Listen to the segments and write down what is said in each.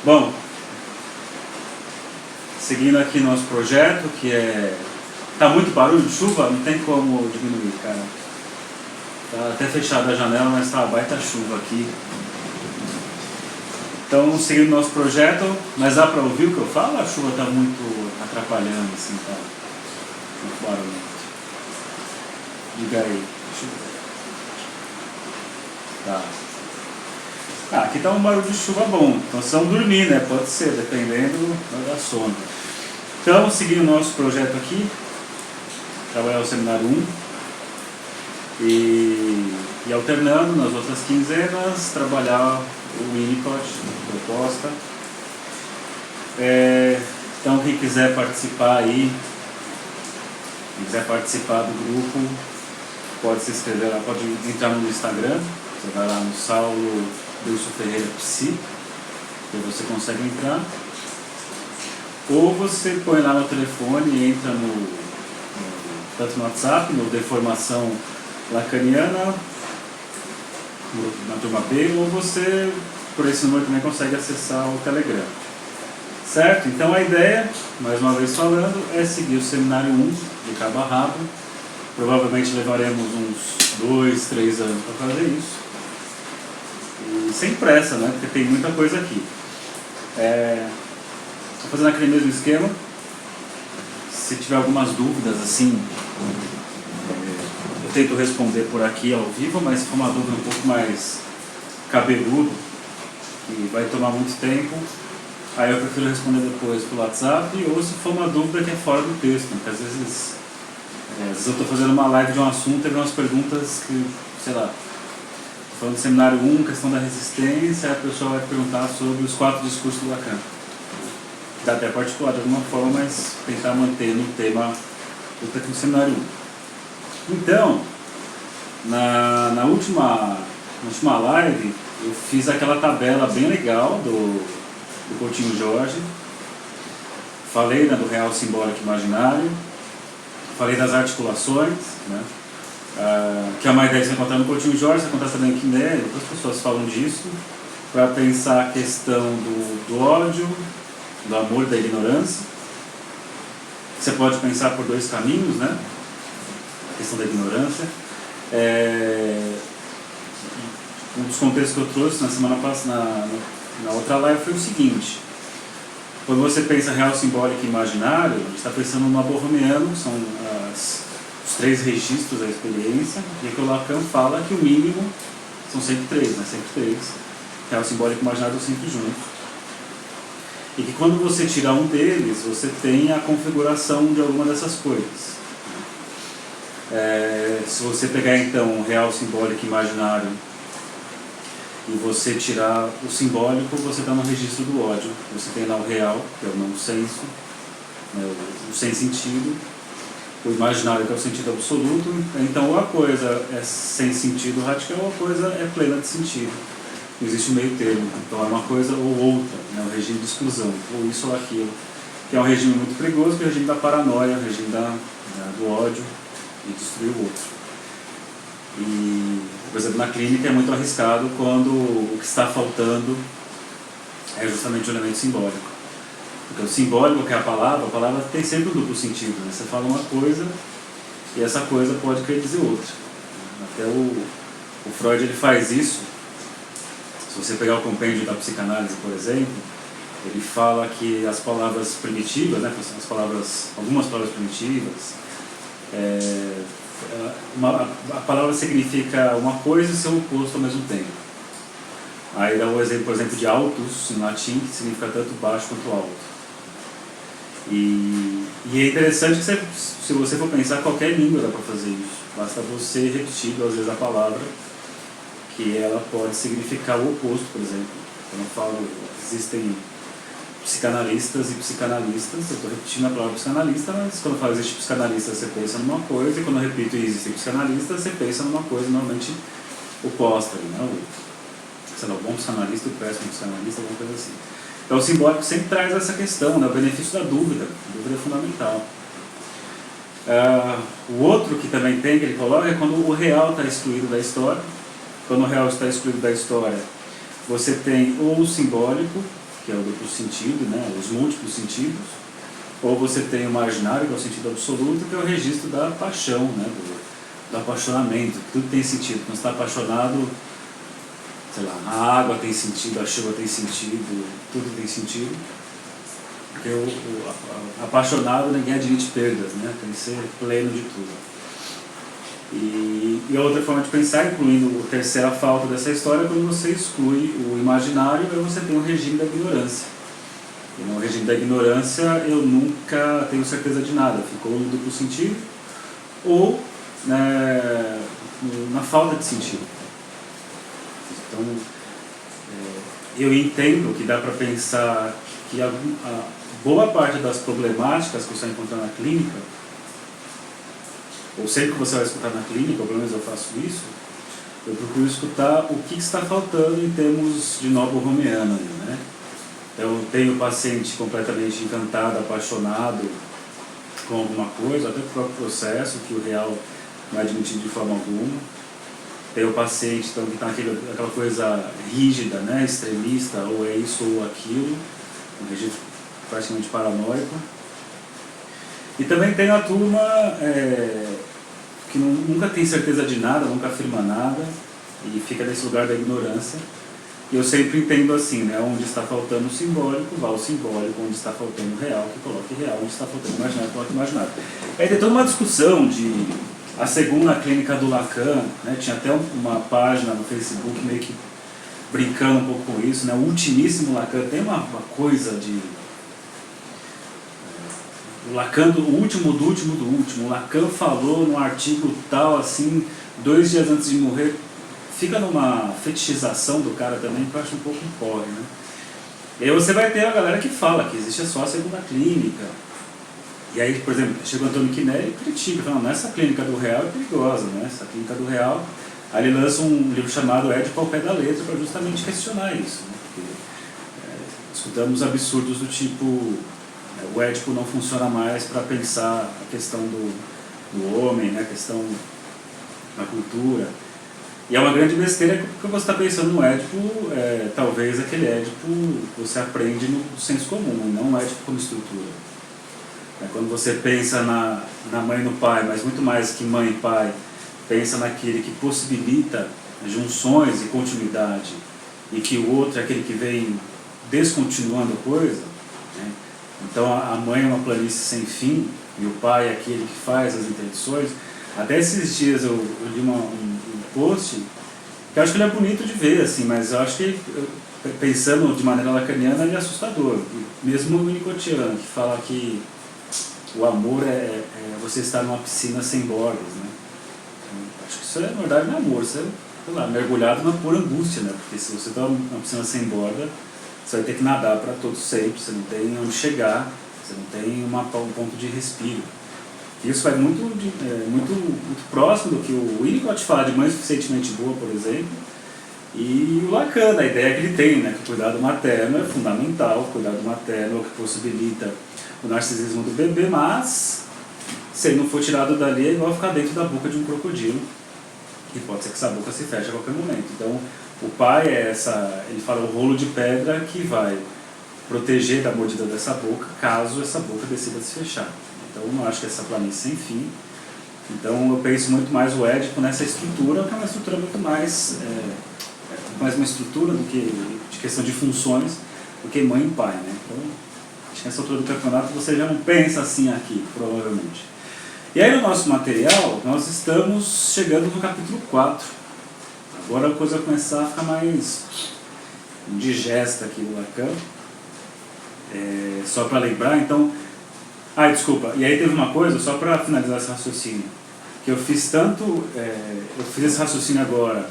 Bom, seguindo aqui nosso projeto, que é... Tá muito barulho de chuva? Não tem como diminuir, cara. Tá até fechada a janela, mas tá uma baita chuva aqui. Então, seguindo nosso projeto, mas dá pra ouvir o que eu falo? A chuva tá muito atrapalhando, assim, tá muito barulho. Diga aí. Tá. Aqui tá um barulho de chuva bom, então vocês vão dormir, né? Pode ser, dependendo da sono. Então, seguindo o nosso projeto aqui, trabalhar o seminário 1 e alternando nas outras quinzenas, trabalhar o Winnicott, proposta. Então, quem quiser participar aí, quem quiser participar do grupo, pode se inscrever lá, pode entrar no Instagram, você vai lá no Saulo Wilson Ferreira Psi, e você consegue entrar. Ou você põe lá no telefone e entra tanto no WhatsApp, no Deformação Lacaniana, na turma B, ou você, por esse número, também consegue acessar o Telegram. Certo? Então a ideia, mais uma vez falando, é seguir o seminário 1 de cabo a rabo. Provavelmente levaremos uns 2, 3 anos para fazer isso. E sem pressa, né? Porque tem muita coisa aqui. Estou fazendo aquele mesmo esquema. Se tiver algumas dúvidas, assim, eu tento responder por aqui ao vivo, mas se for uma dúvida um pouco mais cabeluda, que vai tomar muito tempo, aí eu prefiro responder depois pelo WhatsApp, ou se for uma dúvida que é fora do texto, porque às vezes eu estou fazendo uma live de um assunto e tem umas perguntas que, sei lá, falando do seminário 1, questão da resistência, a pessoa vai perguntar sobre os 4 discursos do Lacan. Dá até particular de alguma forma, mas tentar manter no tema do seminário 1. Então, na última live, eu fiz aquela tabela bem legal do Coutinho Jorge. Falei, né, do real simbólico imaginário. Falei das articulações, né, que é uma ideia que você encontra no Coutinho Jorge, você encontra também aqui nele, outras pessoas falam disso, para pensar a questão do ódio, do amor e da ignorância. Você pode pensar por 2 caminhos, né? A questão da ignorância. Um dos contextos que eu trouxe na semana passada, na outra live, foi o seguinte: quando você pensa real, simbólico e imaginário, você está pensando no Aborromeano, que são os 3 registros da experiência, e que o Lacan fala que o mínimo são sempre 3, né? Sempre 3. Real, simbólico e imaginário estão sempre juntos. E que quando você tirar um deles, você tem a configuração de alguma dessas coisas. Se você pegar então o real, simbólico e imaginário e você tirar o simbólico, você está no registro do ódio. Você tem lá o real, que é o não senso, né, o sem sentido, o imaginário, que é o sentido absoluto. Então, ou a coisa é sem sentido radical, ou a coisa é plena de sentido. Não existe um meio termo. Então, é uma coisa ou outra, né, um regime de exclusão, ou isso ou aquilo, que é um regime muito perigoso, que é o regime da paranoia, o regime do ódio e destruir o outro. E, por exemplo, na clínica é muito arriscado quando o que está faltando é justamente o elemento simbólico. Porque o simbólico, que é a palavra tem sempre um duplo sentido, né? Você fala uma coisa e essa coisa pode querer dizer outra. Até o Freud ele faz isso. Se você pegar o compêndio da psicanálise, por exemplo, ele fala que as palavras primitivas, né, algumas palavras primitivas, a palavra significa uma coisa e seu oposto ao mesmo tempo. Aí dá o exemplo, por exemplo, de altus, em latim, que significa tanto baixo quanto alto. E é interessante que se você for pensar, qualquer língua dá para fazer isso. Basta você repetir 2 vezes a palavra, que ela pode significar o oposto, por exemplo. Quando eu falo, existem psicanalistas e psicanalistas, eu estou repetindo a palavra psicanalista, mas quando eu falo existe psicanalista, você pensa numa coisa, e quando eu repito existem psicanalistas, você pensa numa coisa normalmente oposta, né? O bom psicanalista e o péssimo psicanalista, alguma coisa assim. Então o simbólico sempre traz essa questão, né? O benefício da dúvida. A dúvida é fundamental. O outro que também tem, que ele coloca, é quando o real está excluído da história. Quando o real está excluído da história, você tem ou o simbólico, que é o duplo sentido, né, os múltiplos sentidos, ou você tem o marginário, que é o sentido absoluto, que é o registro da paixão, né, do apaixonamento, que tudo tem sentido. Quando você está apaixonado, sei lá, a água tem sentido, a chuva tem sentido, tudo tem sentido. Porque o apaixonado, ninguém admite perdas, né, tem que ser pleno de tudo. E a outra forma de pensar, incluindo a terceira falta dessa história, é quando você exclui o imaginário, aí você tem o regime da ignorância. E no regime da ignorância eu nunca tenho certeza de nada, ficou no duplo sentido ou na falta de sentido. Então, eu entendo que dá para pensar que a boa parte das problemáticas que você vai encontrar na clínica, ou sempre que você vai escutar na clínica, ou pelo menos eu faço isso, eu procuro escutar o que está faltando em termos de novo romeano, né? Então, tenho o paciente completamente encantado, apaixonado com alguma coisa, até com o próprio processo, que o real não é admitido de forma alguma. Tem o paciente então, que está aquela coisa rígida, né, extremista, ou é isso ou aquilo, um regime praticamente paranoico. E também tem a turma que nunca tem certeza de nada, nunca afirma nada, e fica nesse lugar da ignorância. E eu sempre entendo assim, né, onde está faltando o simbólico, vá o simbólico, onde está faltando o real, que coloque real, onde está faltando o imaginário, coloque imaginário. Aí tem toda uma discussão de a segunda clínica do Lacan, né, tinha até uma página no Facebook meio que brincando um pouco com isso, né, o ultimíssimo Lacan, tem uma coisa de... O Lacan, o último do último do último, o Lacan falou num artigo tal, assim, 2 dias antes de morrer, fica numa fetichização do cara também, que eu acho um pouco um porre, né? E aí você vai ter a galera que fala que existe só a segunda clínica. E aí, por exemplo, chega o Antônio Quinelli e critica, fala, não, essa clínica do real é perigosa, né? Essa clínica do real... Aí ele lança um livro chamado Édipo ao pé da letra para justamente questionar isso, né? Porque escutamos absurdos do tipo, o Édipo não funciona mais para pensar a questão do homem, né? A questão da cultura. E é uma grande besteira porque você está pensando no Édipo, talvez aquele Édipo você aprende no senso comum, e não o Édipo como estrutura. Quando você pensa na mãe e no pai, mas muito mais que mãe e pai, pensa naquele que possibilita junções e continuidade, e que o outro é aquele que vem descontinuando a coisa, né? Então a mãe é uma planície sem fim, e o pai é aquele que faz as interdições. Até esses dias eu li um post, que eu acho que ele é bonito de ver, assim, mas eu acho que, pensando de maneira lacaniana, ele é assustador. Mesmo o Winnicottiano, que fala que o amor é você estar numa piscina sem bordas, né? Acho que isso, na verdade, não é amor, você é mergulhado na pura angústia, né? Porque se você está numa piscina sem borda, você vai ter que nadar para todo sempre, você não tem onde chegar, você não tem um ponto de respiro. Isso vai muito próximo do que o Winnicott fala de mãe suficientemente boa, por exemplo, e o Lacan, a ideia que ele tem, né, que o cuidado materno é fundamental, o cuidado materno é o que possibilita o narcisismo do bebê, mas se ele não for tirado dali é igual ficar dentro da boca de um crocodilo, e pode ser que essa boca se feche a qualquer momento. Então o pai ele fala o rolo de pedra que vai proteger da mordida dessa boca, caso essa boca decida se fechar. Então eu não acho que essa planície sem fim. Então eu penso muito mais o Édipo nessa estrutura, que é uma estrutura muito mais uma estrutura do que de questão de funções, do que mãe e pai, né? Então acho que nessa altura do campeonato você já não pensa assim aqui, provavelmente. E aí no nosso material nós estamos chegando no capítulo 4. Agora a coisa vai começar a ficar mais indigesta aqui do Lacan. Só para lembrar, então... desculpa, e aí teve uma coisa, só para finalizar esse raciocínio, que eu fiz eu fiz esse raciocínio agora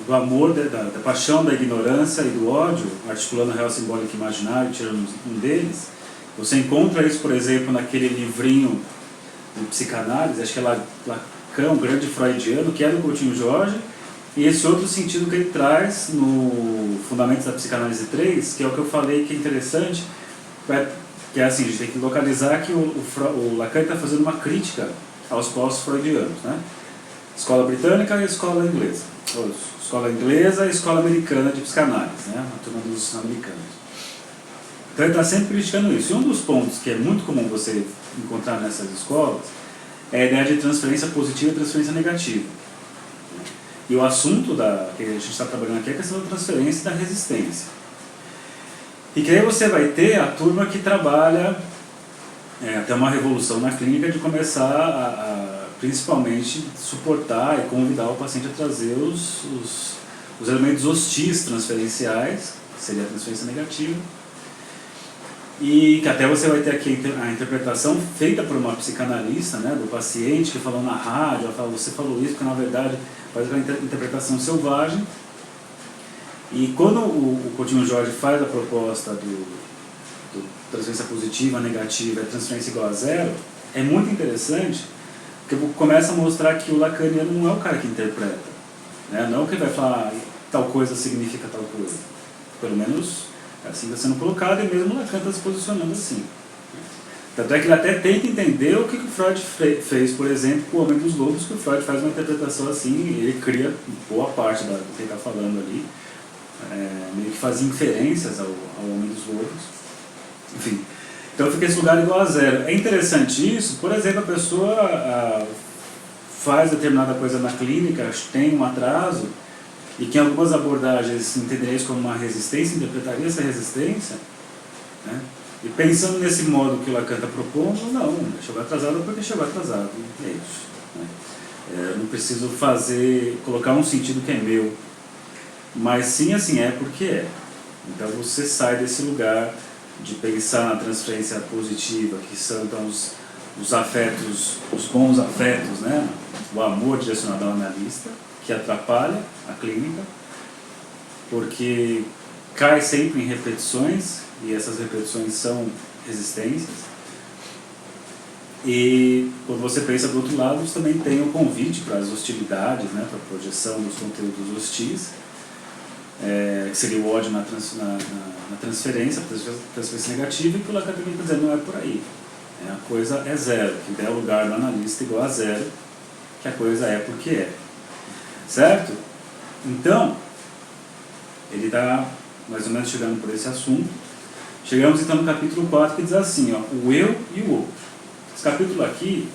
do amor, da paixão, da ignorância e do ódio, articulando o real simbólico e imaginário, tirando um deles. Você encontra isso, por exemplo, naquele livrinho de psicanálise, acho que é Lacan, um grande freudiano, que é do Coutinho Jorge, e esse outro sentido que ele traz no Fundamentos da Psicanálise 3, que é o que eu falei que é interessante, que é assim, a gente tem que localizar que o Lacan está fazendo uma crítica aos postos freudianos, né? Escola britânica e a escola inglesa. escola inglesa e escola americana de psicanálise, né? A turma dos americanos. Então ele está sempre criticando isso. E um dos pontos que é muito comum você encontrar nessas escolas é a ideia de transferência positiva e transferência negativa. E o assunto que a gente está trabalhando aqui é a questão da transferência e da resistência. E que aí você vai ter a turma que trabalha até uma revolução na clínica de começar a principalmente suportar e convidar o paciente a trazer os elementos hostis transferenciais, que seria a transferência negativa, e que até você vai ter aqui a interpretação feita por uma psicanalista, né, do paciente que falou na rádio, ela fala, você falou isso, porque na verdade faz aquela interpretação selvagem. E quando o Coutinho Jorge faz a proposta do transferência positiva, negativa, transferência igual a zero, é muito interessante, porque começa a mostrar que o lacaniano não é o cara que interpreta, né? Não é o que vai falar tal coisa significa tal coisa. Pelo menos assim está sendo colocado, e mesmo Lacan está se posicionando assim. Tanto é que ele até tenta entender o que o Freud fez, por exemplo, com o Homem dos Lobos, que o Freud faz uma interpretação assim, e ele cria boa parte do que ele está falando ali, meio que faz inferências ao Homem dos Lobos. Enfim, então fica esse lugar igual a zero. É interessante isso, por exemplo, a pessoa faz determinada coisa na clínica, tem um atraso, e que em algumas abordagens entenderia isso como uma resistência, interpretaria essa resistência, né? E pensando nesse modo que o Lacan está propondo, não, chegou atrasado porque chegou atrasado, é isso, né? Eu não preciso colocar um sentido que é meu, mas sim, assim, é porque é. Então você sai desse lugar de pensar na transferência positiva, que são então os afetos, os bons afetos, né? O amor direcionado ao analista, que atrapalha a clínica, porque cai sempre em repetições, e essas repetições são resistências. E quando você pensa do outro lado, você também tem o convite para as hostilidades, né? Para a projeção dos conteúdos hostis, que seria o ódio na transferência negativa, e que o Lacan também está dizendo, não é por aí. A coisa é zero, que der o lugar do analista igual a zero, que a coisa é porque é. Certo? Então, ele está mais ou menos chegando por esse assunto. Chegamos então no capítulo 4, que diz assim, ó, o eu e o outro. Esse capítulo aqui,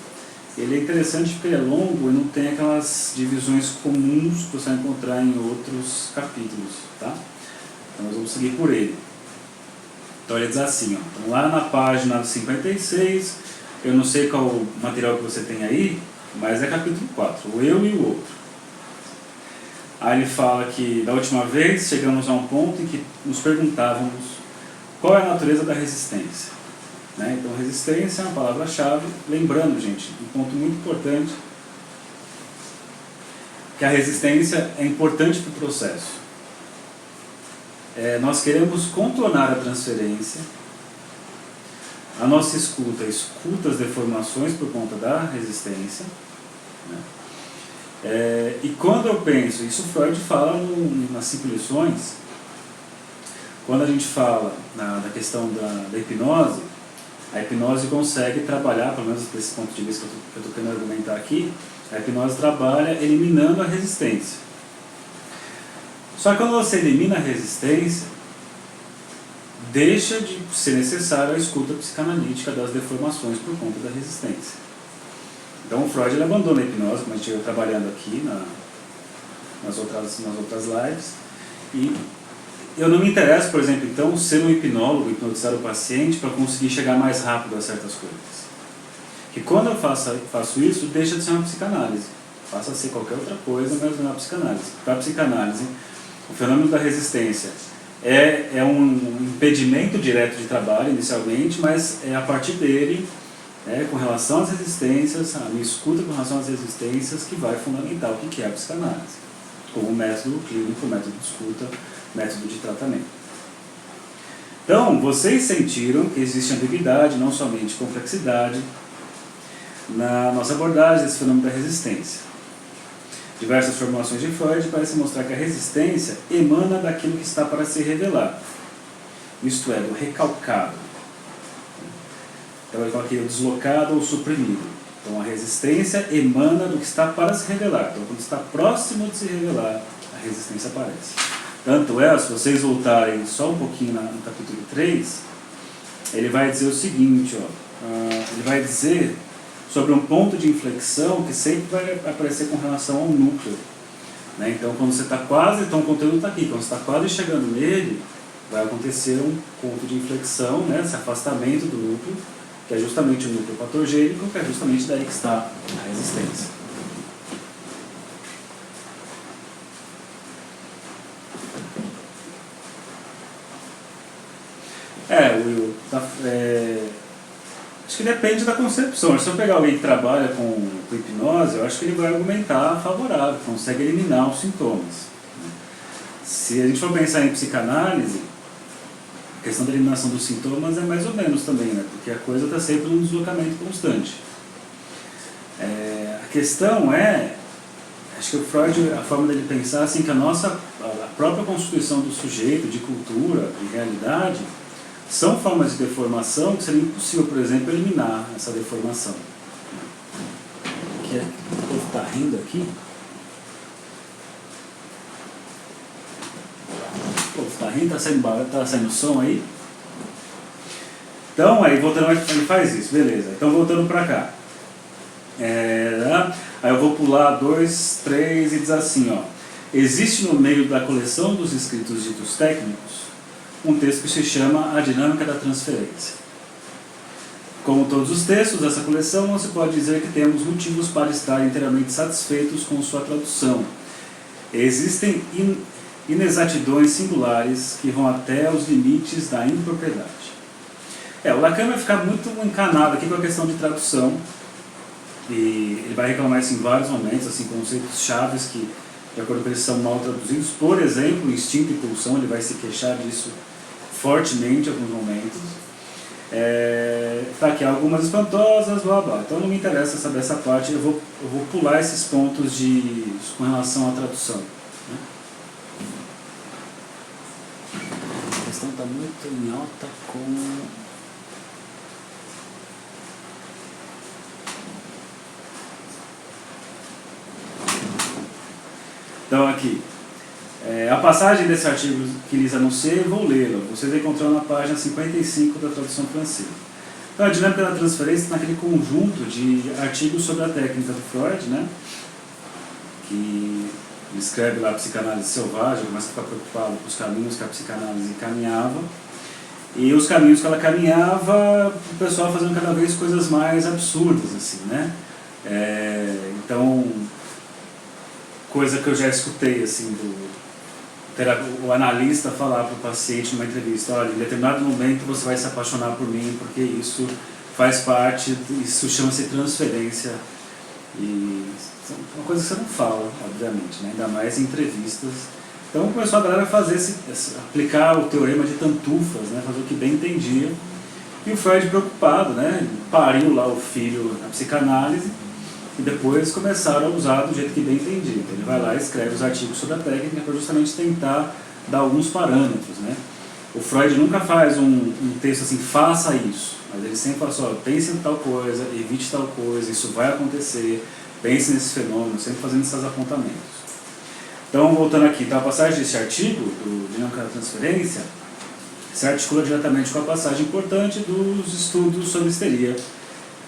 ele é interessante porque ele é longo e não tem aquelas divisões comuns que você vai encontrar em outros capítulos, tá? Então nós vamos seguir por ele. Então ele diz assim, ó, então, lá na página 56, eu não sei qual o material que você tem aí, mas é capítulo 4, o eu e o outro. Aí ele fala que da última vez chegamos a um ponto em que nos perguntávamos qual é a natureza da resistência, né? Então resistência é uma palavra-chave, lembrando, gente, um ponto muito importante, que a resistência é importante para o processo. Nós queremos contornar a transferência, a nossa escuta as deformações por conta da resistência, né? E quando eu penso, isso Freud fala nas 5 lições, quando a gente fala na questão da hipnose, a hipnose consegue trabalhar, pelo menos desse ponto de vista que eu estou querendo argumentar aqui, a hipnose trabalha eliminando a resistência. Só que quando você elimina a resistência, deixa de ser necessária a escuta psicanalítica das deformações por conta da resistência. Então o Freud ele abandona a hipnose, como a gente está trabalhando aqui nas outras lives, e eu não me interesso, por exemplo, então, ser um hipnólogo, hipnotizar o paciente para conseguir chegar mais rápido a certas coisas. Que quando eu faço isso, deixa de ser uma psicanálise, passa a ser qualquer outra coisa, mas não é uma psicanálise. Para a psicanálise, o fenômeno da resistência é um impedimento direto de trabalho, inicialmente, mas é a partir dele, com relação às resistências, a minha escuta com relação às resistências, que vai fundamentar o que é a psicanálise, como método clínico, método de escuta, método de tratamento. Então, vocês sentiram que existe ambiguidade, não somente complexidade, na nossa abordagem desse fenômeno da resistência. Diversas formulações de Freud parecem mostrar que a resistência emana daquilo que está para se revelar, isto é, do recalcado. Então ele fala aqui, o deslocado ou suprimido. Então a resistência emana do que está para se revelar. Então quando está próximo de se revelar, a resistência aparece. Tanto é, se vocês voltarem só um pouquinho no capítulo 3, ele vai dizer o seguinte, ele vai dizer sobre um ponto de inflexão que sempre vai aparecer com relação ao núcleo. Né? Então quando você está quase, então o conteúdo está aqui, quando você está quase chegando nele, vai acontecer um ponto de inflexão, né? Esse afastamento do núcleo, que é justamente o núcleo patogênico, que é justamente daí que está a resistência. Will, acho que depende da concepção. Se eu pegar alguém que trabalha com hipnose, eu acho que ele vai argumentar favorável, consegue eliminar os sintomas. Se a gente for pensar em psicanálise, a questão da eliminação dos sintomas é mais ou menos também, né? Porque a coisa está sempre num deslocamento constante. A questão acho que o Freud, a forma dele pensar assim, que a própria constituição do sujeito, de cultura, de realidade, são formas de deformação que seria impossível, por exemplo, eliminar essa deformação. O povo está rindo aqui? O povo está rindo? Está saindo som aí? Então, aí voltando, ele faz isso, beleza. Então, voltando para cá. Aí eu vou pular 2, 3 e diz assim, existe no meio da coleção dos escritos ditos técnicos um texto que se chama A Dinâmica da Transferência. Como todos os textos dessa coleção, não se pode dizer que temos motivos para estar inteiramente satisfeitos com sua tradução. Existem inexatidões singulares que vão até os limites da impropriedade. O Lacan vai ficar muito encanado aqui com a questão de tradução, e ele vai reclamar isso em vários momentos, assim, conceitos chaves que, de acordo com eles, são mal traduzidos. Por exemplo, instinto e pulsão, ele vai se queixar disso fortemente em alguns momentos. Tá aqui, algumas espantosas, blá blá. Então não me interessa saber essa parte, eu vou pular esses pontos com relação à tradução. Né? A questão está muito em alta com... Então aqui, a passagem desse artigo que lhes anunciei, eu vou lê-la. Vocês encontrarão na página 55 da tradução francesa. Então a dinâmica da transferência está naquele conjunto de artigos sobre a técnica do Freud, né? Que ele escreve lá a psicanálise selvagem, mas fica preocupado com os caminhos que a psicanálise caminhava. E os caminhos que ela caminhava, o pessoal fazendo cada vez coisas mais absurdas, assim, né? Então... coisa que eu já escutei, assim, o analista falar para o paciente numa entrevista, olha, em determinado momento você vai se apaixonar por mim, porque isso faz parte, isso chama-se transferência, e é uma coisa que você não fala, obviamente, né? Ainda mais em entrevistas. Então começou a galera a fazer aplicar o teorema de Tantufas, né? Fazer o que bem entendia, e o Freud preocupado, né? Pariu lá o filho na psicanálise, e depois começaram a usar do jeito que bem entendia. Então ele vai lá e escreve os artigos sobre a técnica para justamente tentar dar alguns parâmetros, né? O Freud nunca faz um texto assim, faça isso, mas ele sempre fala assim, pense em tal coisa, evite tal coisa, isso vai acontecer, pense nesses fenômenos, sempre fazendo esses apontamentos. Então, voltando aqui, então a passagem desse artigo, do Dinâmica da Transferência, se articula diretamente com a passagem importante dos estudos sobre histeria,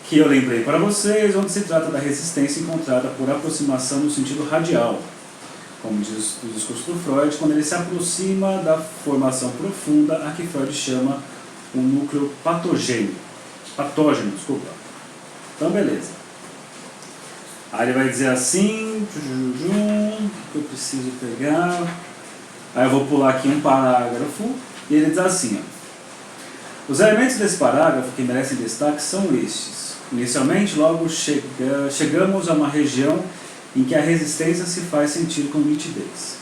que eu lembrei para vocês, onde se trata da resistência encontrada por aproximação no sentido radial, como diz o discurso do Freud, quando ele se aproxima da formação profunda a que Freud chama o núcleo patógeno, desculpa. Então, beleza. Aí ele vai dizer assim, que eu preciso pegar, aí eu vou pular aqui um parágrafo, e ele diz assim, os elementos desse parágrafo que merecem destaque são estes. Inicialmente, logo chegamos a uma região em que a resistência se faz sentir com nitidez.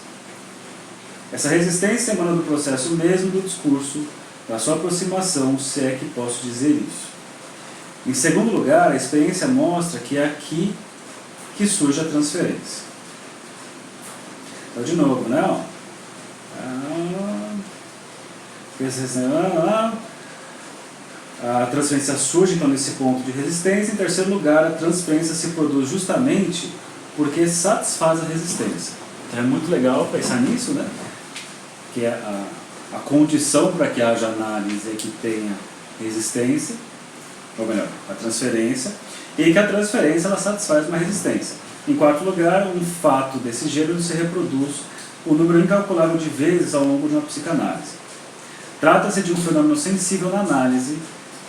Essa resistência emana do processo mesmo do discurso, da sua aproximação, se é que posso dizer isso. Em segundo lugar, a experiência mostra que é aqui que surge a transferência. Então, de novo, né? a transferência surge então nesse ponto de resistência. Em terceiro lugar, a transferência se produz justamente porque satisfaz a resistência. Então é muito legal pensar nisso, né? Que a condição para que haja análise é que tenha resistência, ou melhor, a transferência, e que a transferência ela satisfaz uma resistência. Em quarto lugar, um fato desse gênero se reproduz o número incalculável de vezes ao longo de uma psicanálise. Trata-se de um fenômeno sensível na análise,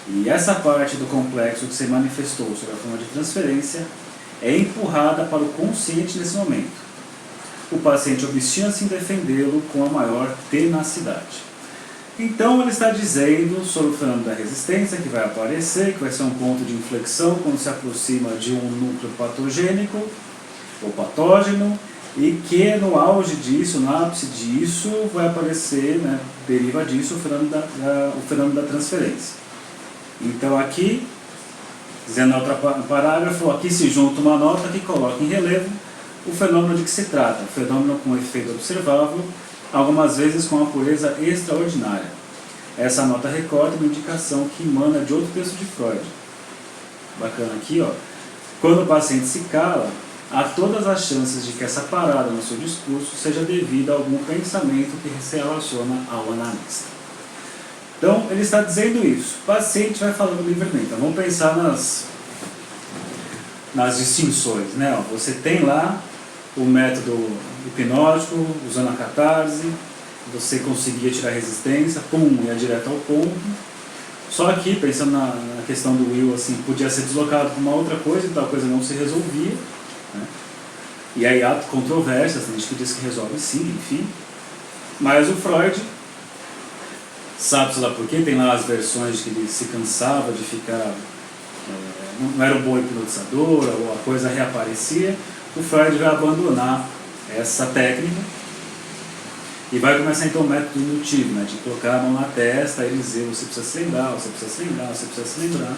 e essa parte do complexo que se manifestou sob a forma de transferência é empurrada para o consciente nesse momento. O paciente obstina-se em defendê-lo com a maior tenacidade. Então ele está dizendo sobre o fenômeno da resistência que vai aparecer, que vai ser um ponto de inflexão quando se aproxima de um núcleo patogênico ou patógeno, e que no auge disso, no ápice disso, vai aparecer, né, deriva disso o fenômeno da transferência. Então aqui, dizendo na outra parágrafo, aqui se junta uma nota que coloca em relevo o fenômeno de que se trata, o fenômeno com efeito observável, algumas vezes com uma pureza extraordinária. Essa nota recorda uma indicação que emana de outro texto de Freud. Bacana aqui, ó. Quando o paciente se cala, há todas as chances de que essa parada no seu discurso seja devida a algum pensamento que se relaciona ao analista. Então, ele está dizendo isso. O paciente vai falando livremente. Então, vamos pensar nas distinções, né? Ó, você tem lá o método hipnótico, usando a catarse, você conseguia tirar resistência, pum, ia direto ao ponto. Só aqui, pensando na questão do Will, assim, podia ser deslocado para uma outra coisa e tal coisa não se resolvia, né? E aí há controvérsias, tem gente que diz que resolve sim, enfim. Mas o Freud, sabe-se lá por quê, tem lá as versões de que ele se cansava de ficar, não era um bom hipnotizador, ou a coisa reaparecia. O Freud vai abandonar essa técnica e vai começar então o método indutivo, né, de colocar a mão na testa e dizer você precisa se lembrar, você precisa se lembrar, você precisa se lembrar,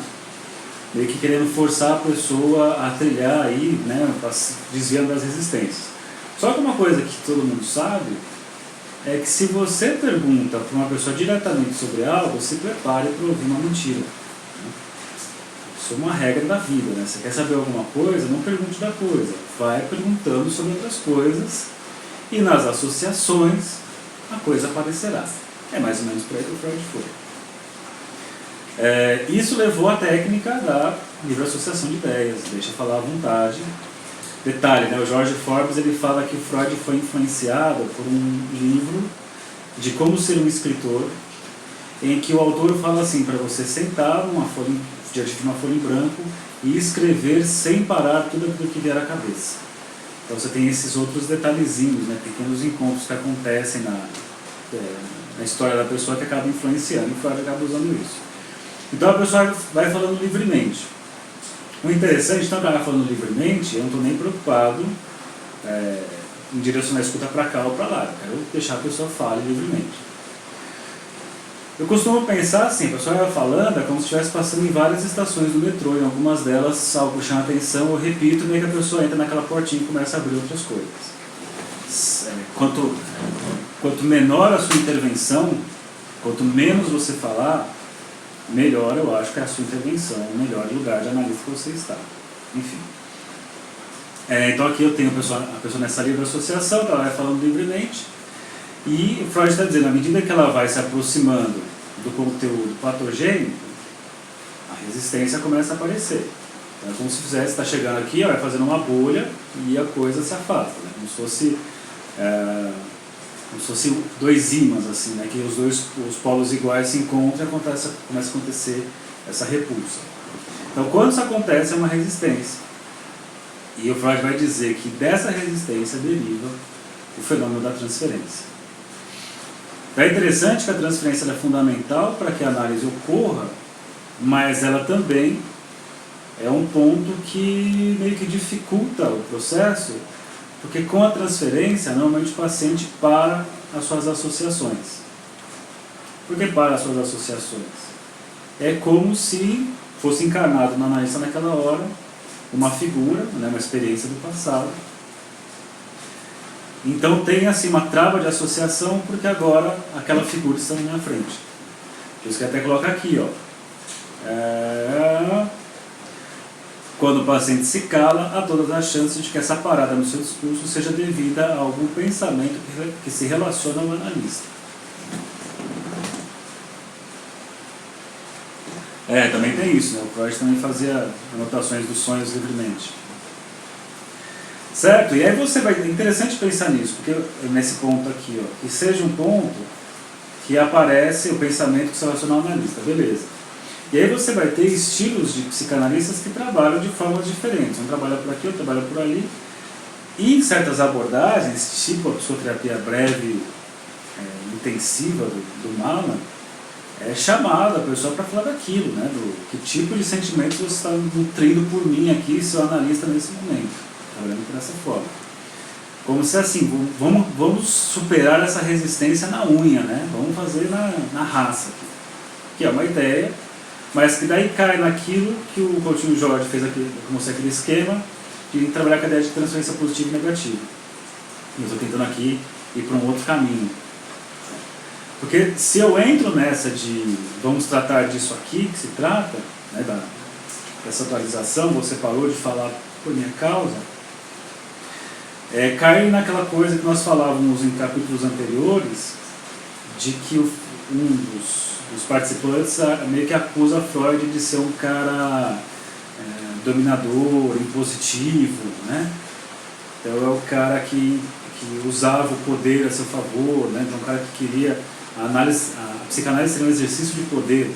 meio que querendo forçar a pessoa a trilhar aí, né, desviando das resistências. Só que uma coisa que todo mundo sabe é que se você pergunta para uma pessoa diretamente sobre algo, se prepare para ouvir uma mentira. Isso é uma regra da vida, né? Você quer saber alguma coisa, não pergunte da coisa. Vai perguntando sobre outras coisas e nas associações a coisa aparecerá. É mais ou menos por aí que o Freud foi. Isso levou à técnica da livre associação de ideias, deixa falar à vontade. Detalhe, né? O George Forbes ele fala que o Freud foi influenciado por um livro de como ser um escritor, em que o autor fala assim, para você sentar diante de uma folha em branco e escrever sem parar tudo aquilo que vier à cabeça. Então você tem esses outros detalhezinhos, né, pequenos encontros que acontecem na história da pessoa que acabam influenciando, e o Freud acaba usando isso. Então a pessoa vai falando livremente. O interessante, então, que ela vai falando livremente, eu não estou nem preocupado em direcionar a escuta para cá ou para lá, eu quero deixar a pessoa fale livremente. Eu costumo pensar assim, a pessoa vai falando, é como se estivesse passando em várias estações do metrô, em algumas delas, algo chama atenção, eu repito, meio que a pessoa entra naquela portinha e começa a abrir outras coisas. Quanto menor a sua intervenção, quanto menos você falar, melhor eu acho que é a sua intervenção, o melhor lugar de analista que você está. Enfim. Então aqui eu tenho a pessoa nessa livre associação, ela vai falando livremente, e o Freud está dizendo, à medida que ela vai se aproximando do conteúdo patogênico, a resistência começa a aparecer. Então, é como se fizesse, está chegando aqui, vai fazendo uma bolha e a coisa se afasta, né? Como se fosse dois ímãs, assim, né? Que os polos iguais se encontram e começa a acontecer essa repulsa. Então, quando isso acontece, é uma resistência. E o Freud vai dizer que dessa resistência deriva o fenômeno da transferência. É interessante que a transferência é fundamental para que a análise ocorra, mas ela também é um ponto que meio que dificulta o processo, porque com a transferência, normalmente o paciente para as suas associações. Por que para as suas associações? É como se fosse encarnado na analista naquela hora uma figura, né, uma experiência do passado. Então tem assim uma trava de associação, porque agora aquela figura está na minha frente. Por isso que até coloca aqui, ó. Quando o paciente se cala, há todas as chances de que essa parada no seu discurso seja devida a algum pensamento que se relaciona ao analista. Também tem isso, né? O Freud também fazia anotações dos sonhos livremente. Certo? E aí você vai... É interessante pensar nisso, porque nesse ponto aqui, ó, que seja um ponto que aparece o pensamento que se relaciona ao analista, beleza. E aí você vai ter estilos de psicanalistas que trabalham de formas diferentes. Um trabalha por aqui, outro trabalha por ali. E em certas abordagens, tipo a psicoterapia breve, intensiva do Mala, é chamada a pessoa para falar daquilo, né? Do que tipo de sentimentos você está nutrindo por mim aqui, seu analista, nesse momento. Trabalhando dessa forma. Como se assim, vamos superar essa resistência na unha, né? Vamos fazer na raça aqui. Que é uma ideia, mas que daí cai naquilo que o Coutinho Jorge fez aqui, eu mostrei aquele esquema de trabalhar com a ideia de transferência positiva e negativa. E eu estou tentando aqui ir para um outro caminho. Porque se eu entro nessa de vamos tratar disso aqui, que se trata, né, dessa atualização, você parou de falar por minha causa, cai naquela coisa que nós falávamos em capítulos anteriores, de que um dos participantes meio que acusa Freud de ser um cara dominador, impositivo, né? Então é o cara que usava o poder a seu favor, né? Então é um cara que queria... A psicanálise seria um exercício de poder.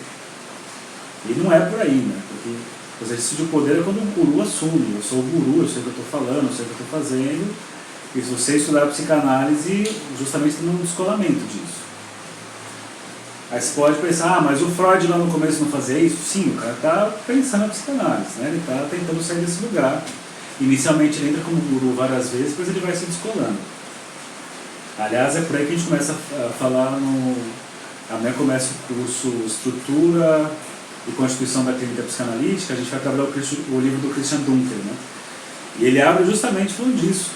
E não é por aí, né? Porque o exercício de poder é quando um guru assume. Eu sou o guru, eu sei o que eu estou falando, eu sei o que eu estou fazendo. E se você estudar a psicanálise, justamente tem um descolamento disso. Aí você pode pensar, mas o Freud lá no começo não fazia isso? Sim, o cara está pensando na psicanálise, né? Ele está tentando sair desse lugar. Inicialmente ele entra como guru várias vezes, depois ele vai se descolando. Aliás, é por aí que a gente começa a falar amanhã começa o curso Estrutura e Constituição da Clínica Psicanalítica. A gente vai trabalhar o livro do Christian Dunker, né? E ele abre justamente falando disso,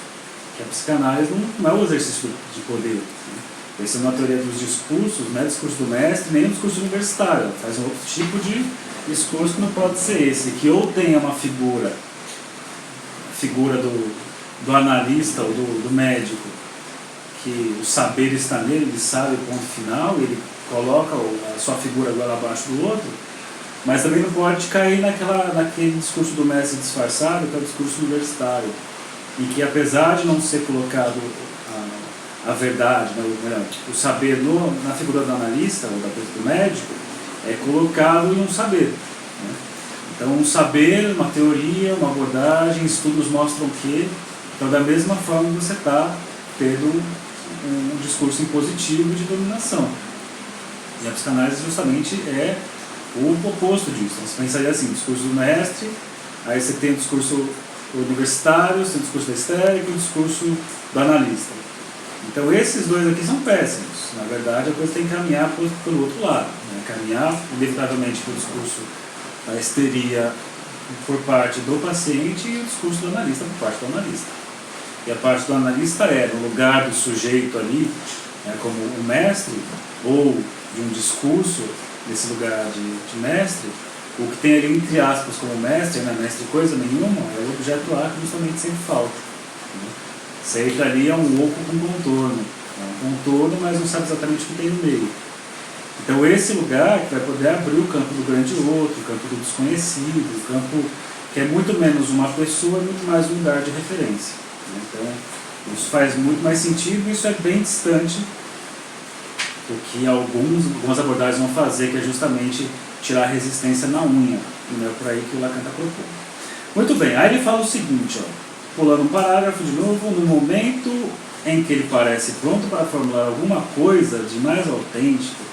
que a psicanálise não é um exercício de poder, né? Essa é uma teoria dos discursos, não é discurso do mestre, nem o discurso universitário. Faz um outro tipo de discurso que não pode ser esse, que ou tenha uma figura do analista ou do médico, que o saber está nele, ele sabe o ponto final, ele coloca a sua figura agora abaixo do outro, mas também não pode cair naquele discurso do mestre disfarçado, que é o discurso universitário, em que apesar de não ser colocado a verdade, né, o saber na figura do analista ou do médico, é colocado em um saber, né? Então um saber, uma teoria, uma abordagem, estudos mostram que, então da mesma forma você está tendo um discurso impositivo de dominação. E a psicanálise justamente é o oposto disso. Então, você pensaria assim, discurso do mestre, aí você tem o discurso universitário, você tem o discurso da histérica e o discurso do analista. Então esses dois aqui são péssimos. Na verdade a coisa tem que caminhar pelo outro lado, né? Caminhar inevitavelmente pelo discurso da histeria por parte do paciente e o discurso do analista por parte do analista. E a parte do analista no lugar do sujeito ali, né, como o mestre, ou de um discurso nesse lugar de mestre, o que tem ali entre aspas como mestre, não é mestre coisa nenhuma, é o objeto A que justamente sempre falta. Né? Sempre ali é um oco com contorno. É um contorno, mas não sabe exatamente o que tem no meio. Então esse lugar que vai poder abrir o campo do grande outro, o campo do desconhecido, o campo que é muito menos uma pessoa, muito mais um lugar de referência. Então, isso faz muito mais sentido e isso é bem distante do que algumas abordagens vão fazer, que é justamente tirar a resistência na unha. E não é por aí que o Lacan está propondo. Muito bem, aí ele fala o seguinte, pulando um parágrafo de novo, no momento em que ele parece pronto para formular alguma coisa de mais autêntico,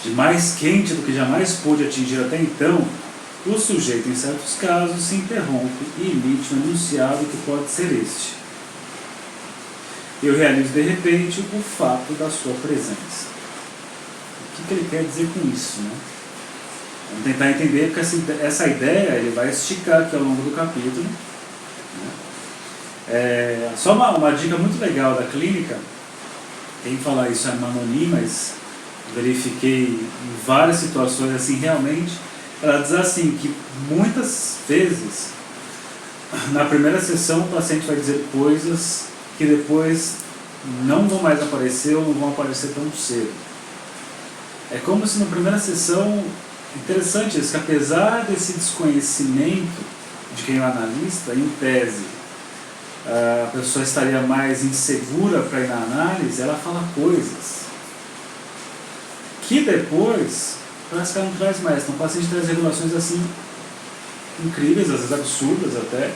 de mais quente do que jamais pôde atingir até então, o sujeito, em certos casos, se interrompe e emite um enunciado que pode ser este. Eu realizo, de repente, o fato da sua presença. O que ele quer dizer com isso, né? Vamos tentar entender, porque essa ideia ele vai esticar aqui ao longo do capítulo. Né? Só uma dica muito legal da clínica, quem falar isso é Manoni, mas verifiquei em várias situações assim, realmente, Ela diz assim, que muitas vezes, na primeira sessão, o paciente vai dizer coisas que depois não vão mais aparecer ou não vão aparecer tão cedo. É como se na primeira sessão, interessante isso, que apesar desse desconhecimento de quem é o analista, em tese, a pessoa estaria mais insegura para ir na análise, ela fala coisas que depois parece que ela não traz mais. Então o paciente traz revelações assim incríveis, às vezes absurdas até,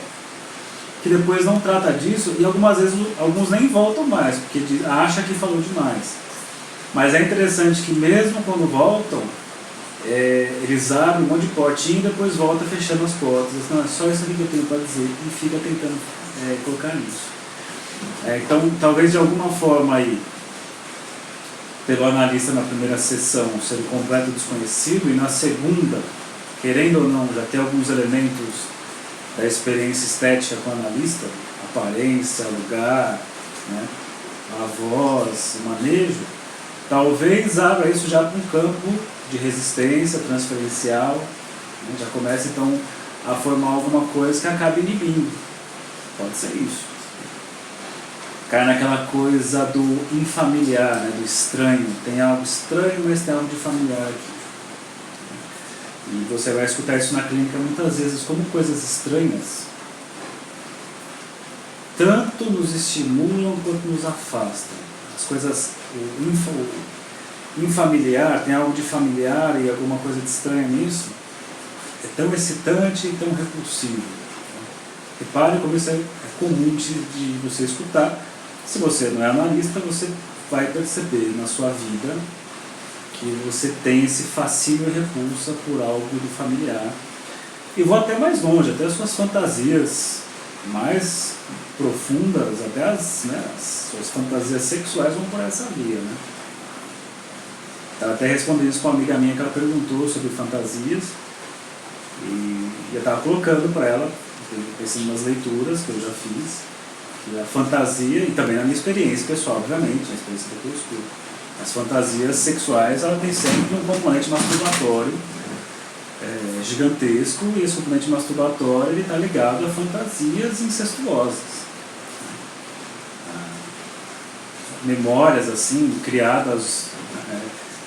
que depois não trata disso e algumas vezes alguns nem voltam mais, porque acha que falou demais. Mas é interessante que mesmo quando voltam, eles abrem um monte de portinha e depois voltam fechando as portas. Não, é só isso aqui que eu tenho para dizer, e fica tentando colocar nisso. Então, talvez de alguma forma aí, pelo analista na primeira sessão ser um completo desconhecido, e na segunda, querendo ou não, já ter alguns elementos da experiência estética com o analista, aparência, lugar, né, a voz, o manejo, talvez abra isso já para um campo de resistência transferencial, né, já começa então a formar alguma coisa que acabe inibindo. Pode ser isso. Cai naquela coisa do infamiliar, né, do estranho. Tem algo estranho, mas tem algo de familiar aqui. E você vai escutar isso na clínica muitas vezes como coisas estranhas tanto nos estimulam quanto nos afastam. As coisas, o infamiliar, tem algo de familiar e alguma coisa de estranha nisso, é tão excitante e tão repulsivo. Repare como isso é comum de você escutar. Se você não é analista, você vai perceber na sua vida que você tem esse fascínio e repulsa por algo do familiar. E vou até mais longe, até as suas fantasias mais profundas, até as suas fantasias sexuais vão por essa via, né? Estava até respondendo isso com uma amiga minha que ela perguntou sobre fantasias e eu estava colocando para ela, pensando nas leituras que eu já fiz, que a fantasia, e também na minha experiência pessoal, obviamente, na experiência que eu estudo, as fantasias sexuais, ela tem sempre um componente masturbatório gigantesco, e esse componente masturbatório está ligado a fantasias incestuosas. Memórias assim, criadas,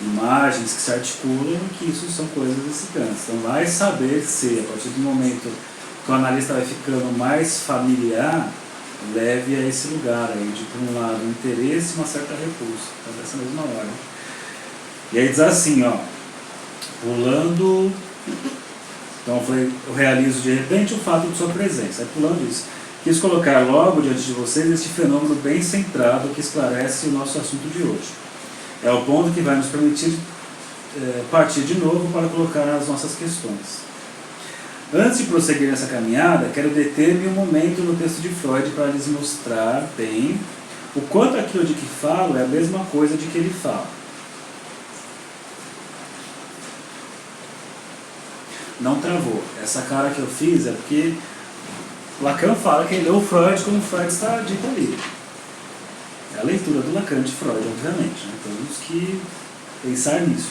imagens que se articulam, que isso são coisas excitantes. Então vai saber se, a partir do momento que o analista vai ficando mais familiar, leve a esse lugar aí, de por um lado um interesse e uma certa repulsa, tá dessa mesma hora. E aí diz assim, ó, pulando, então eu realizo de repente o fato de sua presença, pulando isso. Quis colocar logo diante de vocês este fenômeno bem centrado que esclarece o nosso assunto de hoje. É o ponto que vai nos permitir partir de novo para colocar as nossas questões. Antes de prosseguir nessa caminhada, quero deter-me um momento no texto de Freud para lhes mostrar bem o quanto aquilo de que falo é a mesma coisa de que ele fala. Não travou. Essa cara que eu fiz é porque Lacan fala que ele leu Freud como Freud está dito ali. É a leitura do Lacan de Freud, obviamente, né? Temos que pensar nisso.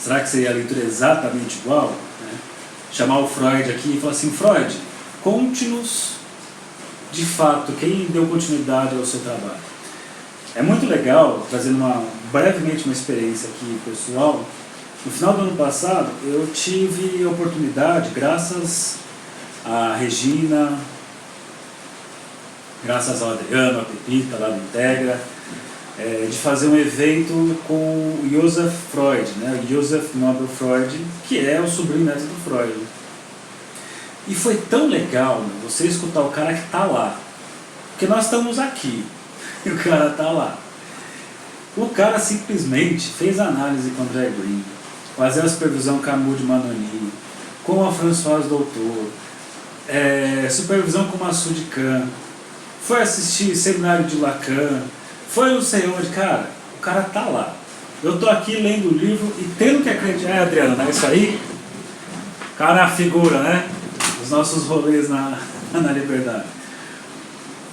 Será que seria a leitura exatamente igual? Né? Chamar o Freud aqui e falar assim, Freud, conte-nos de fato quem deu continuidade ao seu trabalho. É muito legal, trazendo brevemente uma experiência aqui pessoal. No final do ano passado, eu tive a oportunidade, graças a Regina, graças ao Adriano, a Pepita lá do Integra, de fazer um evento com o Joseph Freud, né? O Joseph Nobel Freud, que é o sobrinho neto do Freud. E foi tão legal, né, você escutar o cara que está lá, porque nós estamos aqui e o cara está lá. O cara simplesmente fez análise com André Green, fazia a supervisão com a Maud Manoni, com a Françoise Doutor, supervisão com o Massoud Khan, foi assistir seminário de Lacan, foi não sei onde, cara, o cara tá lá. Eu tô aqui lendo o livro e tendo que acreditar, Adriano, não é isso aí? Cara, a figura, né? Os nossos rolês na liberdade.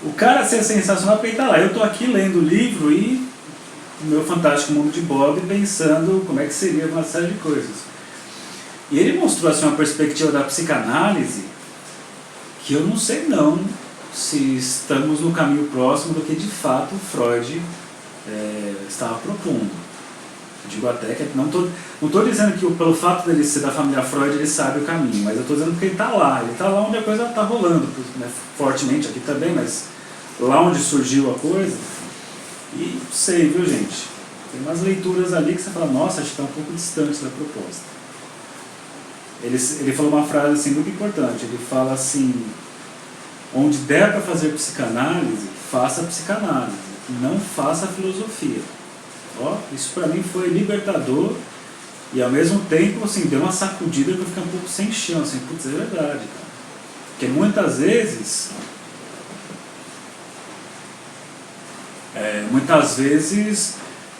O cara assim, é sensacional porque ele tá lá. Eu tô aqui lendo o livro e o meu fantástico mundo de Bob pensando como é que seria uma série de coisas. E ele mostrou assim, uma perspectiva da psicanálise que eu não sei não se estamos no caminho próximo do que de fato Freud estava propondo. Eu digo até que não estou dizendo que pelo fato dele ser da família Freud ele sabe o caminho, mas eu estou dizendo que ele está lá onde a coisa está rolando, né, fortemente aqui também, mas lá onde surgiu a coisa. E sei, viu gente, tem umas leituras ali que você fala, nossa, acho que está um pouco distante da proposta. Ele falou uma frase assim, muito importante, ele fala assim, onde der para fazer psicanálise, faça psicanálise, não faça filosofia. Ó, isso para mim foi libertador e ao mesmo tempo assim, deu uma sacudida que eu fiquei um pouco sem chão, assim, putz, é verdade, cara. Porque muitas vezes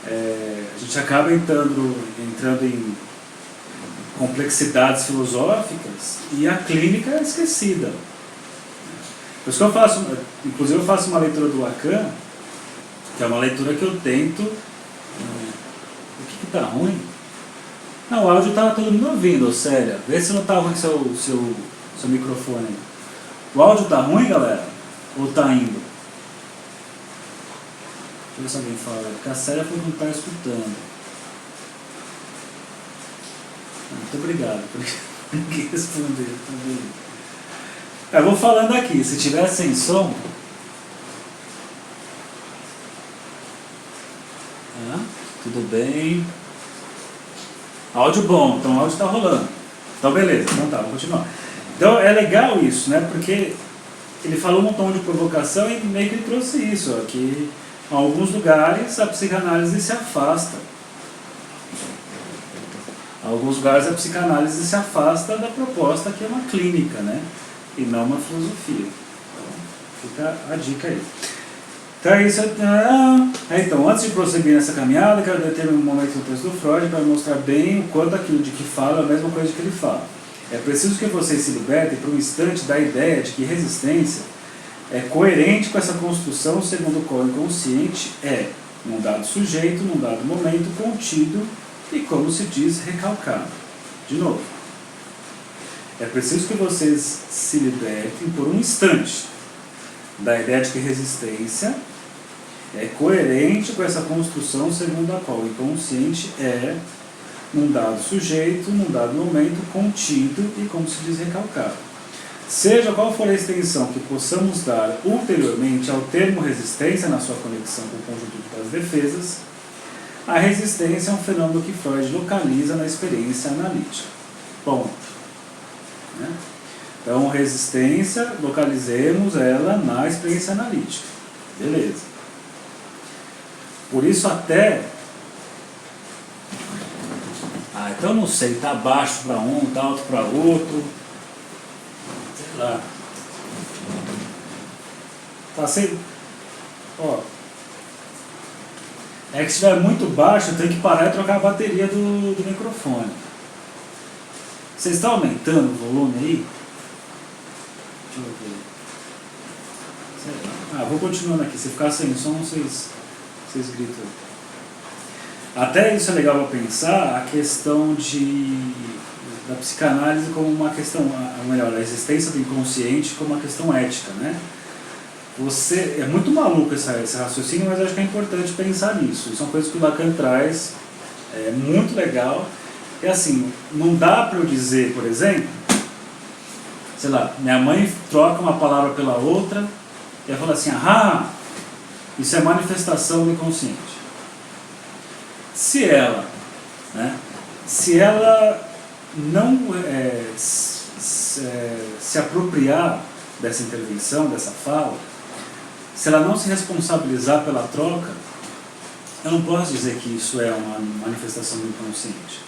a gente acaba entrando em complexidades filosóficas e a clínica é esquecida. Por isso que inclusive eu faço uma leitura do Lacan, que é uma leitura que eu tento. O que está ruim? Não, o áudio estava todo mundo ouvindo, Célia. Vê se não está ruim seu microfone. O áudio está ruim, galera? Ou está indo? Deixa eu ver se alguém fala. Porque a Célia falou que não está escutando. Muito obrigado por ninguém responder. Eu vou falando aqui. Se tiver sem som... Tudo bem. Áudio bom, então o áudio está rolando. Então beleza, então tá, vamos continuar. Então é legal isso, né? Porque ele falou um montão de provocação e meio que ele trouxe isso, ó, que em alguns lugares a psicanálise se afasta. Em alguns lugares a psicanálise se afasta da proposta que é uma clínica, né? E não uma filosofia. Então fica a dica aí. Então é isso. Então, antes de prosseguir nessa caminhada, quero determinar um momento no texto do Freud para mostrar bem o quanto aquilo de que fala é a mesma coisa de que ele fala. É preciso que vocês se libertem por um instante da ideia de que resistência é coerente com essa construção segundo o qual o inconsciente é, num dado sujeito, num dado momento, contido e, como se diz, recalcado. De novo. É preciso que vocês se libertem por um instante da ideia de que resistência é coerente com essa construção segundo a qual o inconsciente é, num dado sujeito, num dado momento, contido e, como se diz, recalcado. Seja qual for a extensão que possamos dar ulteriormente ao termo resistência na sua conexão com o conjunto das defesas, a resistência é um fenômeno que Freud localiza na experiência analítica. Ponto. Né? Então, resistência, localizemos ela na experiência analítica. Beleza. Por isso até... então não sei, está baixo para um, está alto para outro. Sei lá. Está sem... É que se estiver muito baixo, eu tenho que parar e trocar a bateria do microfone. Vocês estão aumentando o volume aí? Deixa eu ver. Sei lá. Vou continuando aqui. Se ficar sem som, vocês gritam. Até isso é legal para pensar, a questão da psicanálise como uma questão, ou melhor, a existência do inconsciente como uma questão ética, né? É muito maluco esse raciocínio, mas acho que é importante pensar nisso. Isso é uma coisa que o Lacan traz, é muito legal. É assim, não dá para eu dizer, por exemplo, sei lá, minha mãe troca uma palavra pela outra e ela fala assim, isso é manifestação do inconsciente. Se ela não se apropriar dessa intervenção, dessa fala, se ela não se responsabilizar pela troca, eu não posso dizer que isso é uma manifestação do inconsciente.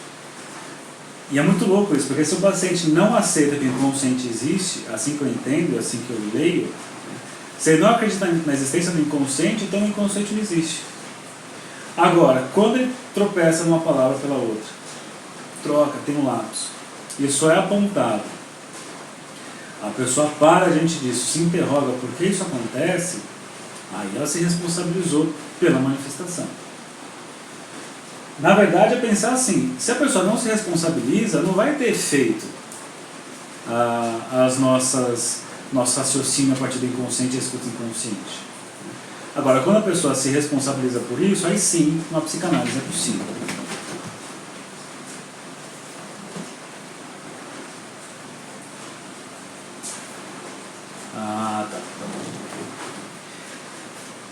E é muito louco isso, porque se o paciente não aceita que o inconsciente existe, assim que eu entendo, assim que eu leio, se ele não acredita na existência do inconsciente, então o inconsciente não existe. Agora, quando ele tropeça numa palavra pela outra, troca, tem um lapso, isso é apontado, a pessoa para diante disso, se interroga por que isso acontece, aí ela se responsabilizou pela manifestação. Na verdade é pensar assim, se a pessoa não se responsabiliza, não vai ter efeito as nosso raciocínio a partir do inconsciente e escuta inconsciente. Agora, quando a pessoa se responsabiliza por isso, aí sim, uma psicanálise é possível. Tá.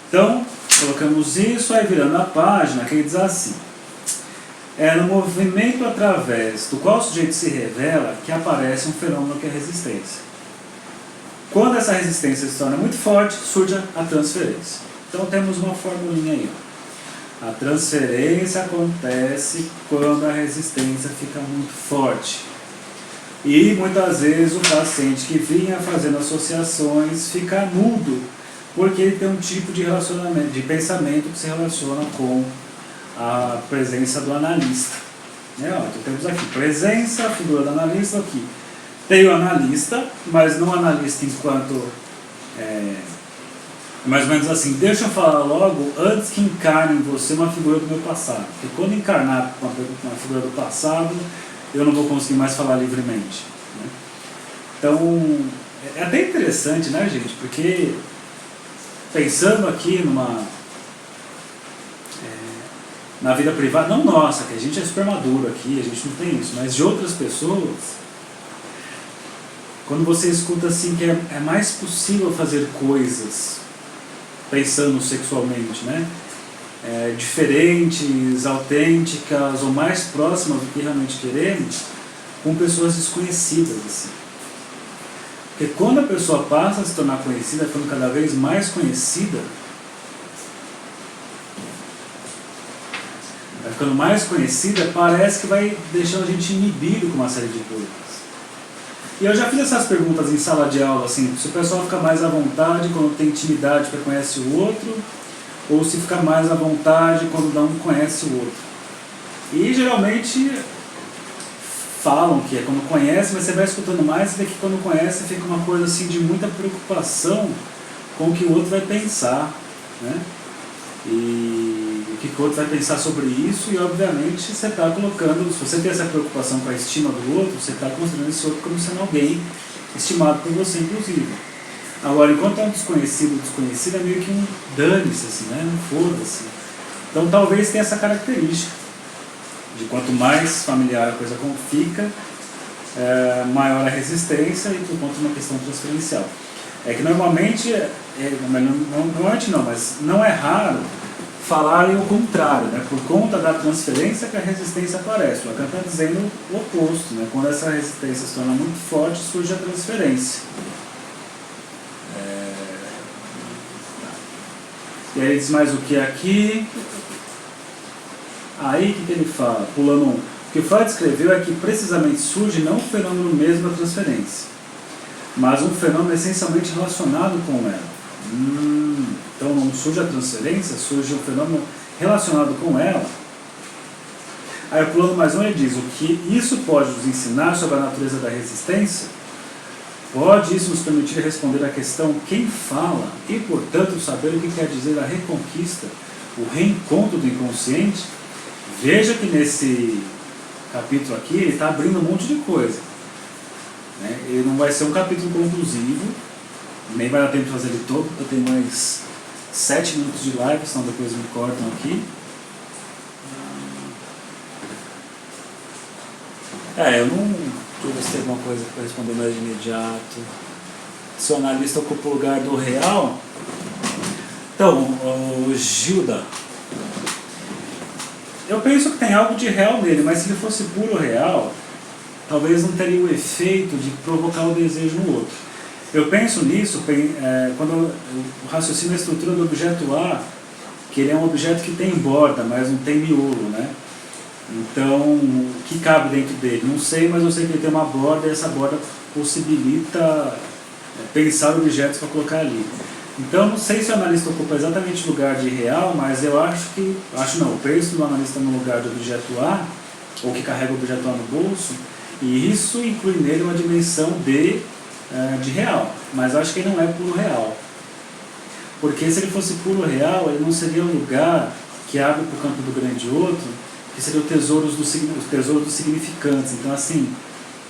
Então, colocamos isso, aí virando a página, que ele diz assim: é no movimento através do qual o sujeito se revela que aparece um fenômeno que é a resistência. Quando essa resistência se torna muito forte, surge a transferência. Então temos uma formulinha aí. A transferência acontece quando a resistência fica muito forte. E muitas vezes o paciente que vinha fazendo associações fica mudo, porque ele tem um tipo de relacionamento, de pensamento que se relaciona com a presença do analista. Então temos aqui presença, figura do analista aqui. Tem o analista, mas não analista enquanto... mais ou menos assim, deixa eu falar logo antes que encarne em você uma figura do meu passado. Porque quando encarnar uma figura do passado, eu não vou conseguir mais falar livremente. Né? Então, é até interessante, né, gente? Porque pensando aqui na vida privada, não nossa, que a gente é super maduro aqui, a gente não tem isso, mas de outras pessoas, quando você escuta assim que é mais possível fazer coisas pensando sexualmente, né? Diferentes, autênticas ou mais próximas do que realmente queremos, com pessoas desconhecidas, assim. Porque quando a pessoa passa a se tornar conhecida, ficando cada vez mais conhecida, vai ficando mais conhecida, parece que vai deixando a gente inibido com uma série de coisas. E eu já fiz essas perguntas em sala de aula, assim, se o pessoal fica mais à vontade quando tem intimidade porque conhece o outro, ou se fica mais à vontade quando não conhece o outro. E geralmente falam que é quando conhece, mas você vai escutando mais, e vê que quando conhece fica uma coisa assim de muita preocupação com o que o outro vai pensar, né? E o que o outro vai pensar sobre isso, e obviamente você está colocando, se você tem essa preocupação com a estima do outro, você está considerando esse outro como sendo alguém estimado por você, inclusive. Agora, enquanto é um desconhecido, é meio que um dane-se, assim, né? Não foda-se. Então talvez tenha essa característica de quanto mais familiar a coisa fica, maior a resistência e por conta de uma questão transferencial. É que normalmente, normalmente não, mas não é raro falarem o contrário, né? Por conta da transferência que a resistência aparece. O Lacan está dizendo o oposto, né? Quando essa resistência se torna muito forte, surge a transferência. E aí ele diz mais o que aqui? Aí o que ele fala? Pulando um. O que o Freud escreveu é que precisamente surge não um fenômeno mesmo da transferência, mas um fenômeno essencialmente relacionado com ela. Então não surge a transferência, surge um fenômeno relacionado com ela. Aí pulando mais um, ele diz: o que isso pode nos ensinar sobre a natureza da resistência? Pode isso nos permitir responder à questão quem fala e, portanto, saber o que quer dizer a reconquista, o reencontro do inconsciente? Veja que nesse capítulo aqui ele está abrindo um monte de coisa. Né? Ele não vai ser um capítulo conclusivo, nem vai dar tempo de fazer ele todo, eu tenho mais 7 minutos de live, senão depois me cortam aqui. Eu não... Deixa eu ver se tem alguma coisa para responder mais de imediato. Se o analista ocupa o lugar do real... Então, o Gilda... Eu penso que tem algo de real nele, mas se ele fosse puro real, talvez não teria o efeito de provocar o desejo no outro. Eu penso nisso quando o raciocínio é a estrutura do objeto A, que ele é um objeto que tem borda, mas não tem miolo, né? Então, o que cabe dentro dele? Não sei, mas eu sei que ele tem uma borda e essa borda possibilita pensar objetos para colocar ali. Então, não sei se o analista ocupa exatamente o lugar de real, mas eu eu penso no analista no lugar de objeto A, ou que carrega o objeto A no bolso, e isso inclui nele uma dimensão de real, mas eu acho que ele não é puro real. Porque se ele fosse puro real, ele não seria um lugar que abre para o campo do grande outro que seria o tesouro dos significantes. Então, assim,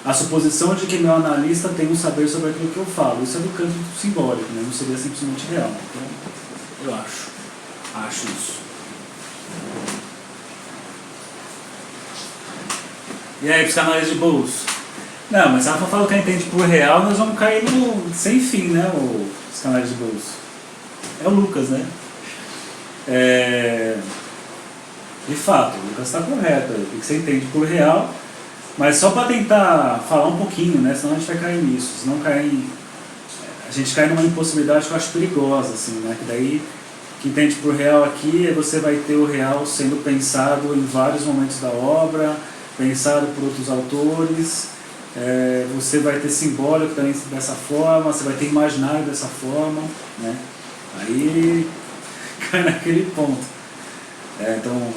a suposição de que meu analista tem um saber sobre aquilo que eu falo, isso é do campo simbólico, né? Não seria simplesmente real. Então, eu acho isso. E aí, psicanálise de bolso? Não, mas se ela for falar o que ela entende por real, nós vamos cair no sem fim, né? O psicanálise de bolso. É o Lucas, né? De fato, o Lucas está correto. O que você entende por real, mas só para tentar falar um pouquinho, né? Senão a gente vai cair nisso. Senão a gente cai numa impossibilidade que eu acho perigosa, assim, né? Que daí, o que entende por real aqui é você vai ter o real sendo pensado em vários momentos da obra, pensado por outros autores, você vai ter simbólico também dessa forma, você vai ter imaginário dessa forma, né? Aí cai naquele ponto. Então,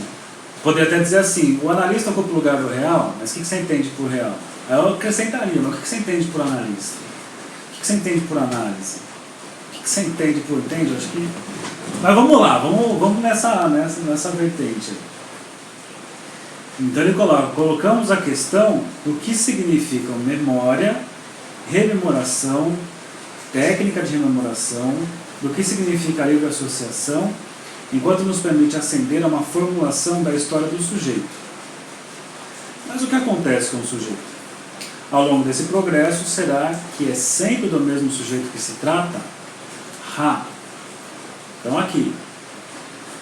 poderia até dizer assim, o analista ocupa o lugar do real, mas o que você entende por real? Aí eu acrescentaria, mas o que você entende por analista? O que você entende por análise? O que você entende por... Entende? Acho que... Mas vamos lá, vamos nessa vertente. Então ele coloca, colocamos a questão do que significam memória, rememoração, técnica de rememoração, do que significa a livre associação, enquanto nos permite ascender a uma formulação da história do sujeito. Mas o que acontece com o sujeito? Ao longo desse progresso, será que é sempre do mesmo sujeito que se trata? Então aqui,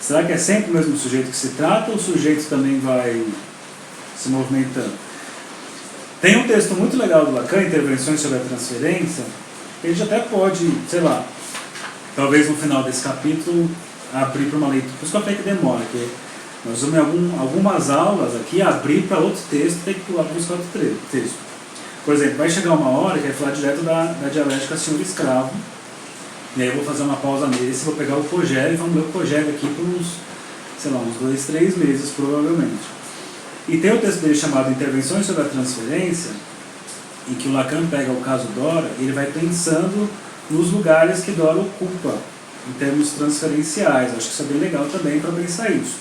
será que é sempre o mesmo sujeito que se trata ou o sujeito também vai se movimentando? Tem um texto muito legal do Lacan, Intervenções sobre a Transferência, que a gente até pode, sei lá, talvez no final desse capítulo, abrir para uma leitura. Por isso que eu falei que demora, porque nós vamos em algumas aulas aqui abrir para outro texto, tem que pular para buscar outro texto. Por exemplo, vai chegar uma hora que vai falar direto da dialética senhor-escravo, e aí eu vou fazer uma pausa nesse, vou pegar o Kojève e vamos ler o Kojève aqui por uns 2, 3 meses, provavelmente. E tem o texto dele chamado Intervenções sobre a Transferência, em que o Lacan pega o caso Dora e ele vai pensando nos lugares que Dora ocupa, em termos transferenciais. Acho que isso é bem legal também para pensar isso.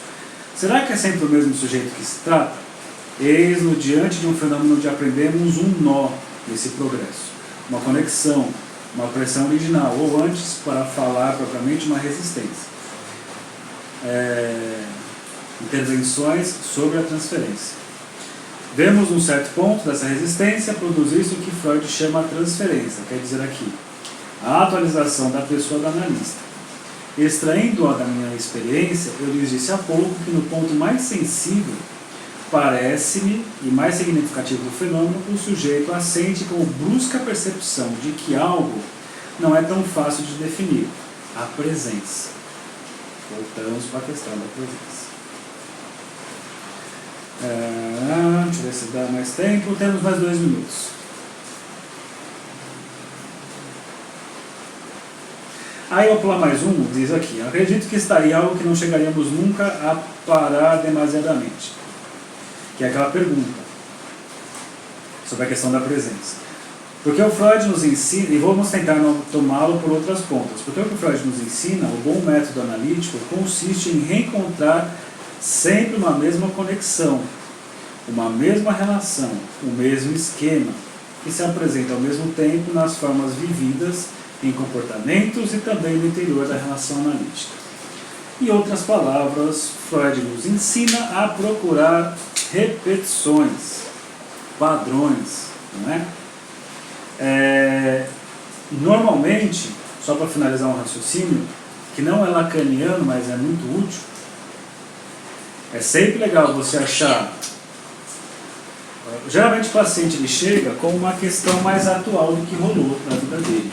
Será que é sempre o mesmo sujeito que se trata? Eis-no diante de um fenômeno onde aprendemos um nó nesse progresso, uma conexão, uma pressão original, ou antes, para falar propriamente, uma resistência. Intervenções sobre a transferência. Vemos num certo ponto dessa resistência produzir-se o que Freud chama a transferência, quer dizer aqui, a atualização da pessoa do analista. Extraindo-a da minha experiência, eu lhes disse há pouco que no ponto mais sensível, parece-me, e mais significativo do fenômeno, o sujeito assente com brusca percepção de que algo não é tão fácil de definir, a presença. Voltamos para a questão da presença. Deixa eu ver se dá mais tempo. Temos mais 2 minutos. Aí eu vou pular mais um, diz aqui. Acredito que estaria algo que não chegaríamos nunca a parar demasiadamente. Que é aquela pergunta sobre a questão da presença. Porque o Freud nos ensina, e vamos tentar não tomá-lo por outras pontas, porque o que o Freud nos ensina, o bom método analítico, consiste em reencontrar sempre uma mesma conexão, uma mesma relação, o mesmo esquema, que se apresenta ao mesmo tempo nas formas vividas, em comportamentos e também no interior da relação analítica. Em outras palavras, Freud nos ensina a procurar repetições, padrões, não é? Normalmente, só para finalizar um raciocínio, que não é lacaniano, mas é muito útil, é sempre legal você achar... Geralmente o paciente ele chega com uma questão mais atual do que rolou na vida dele.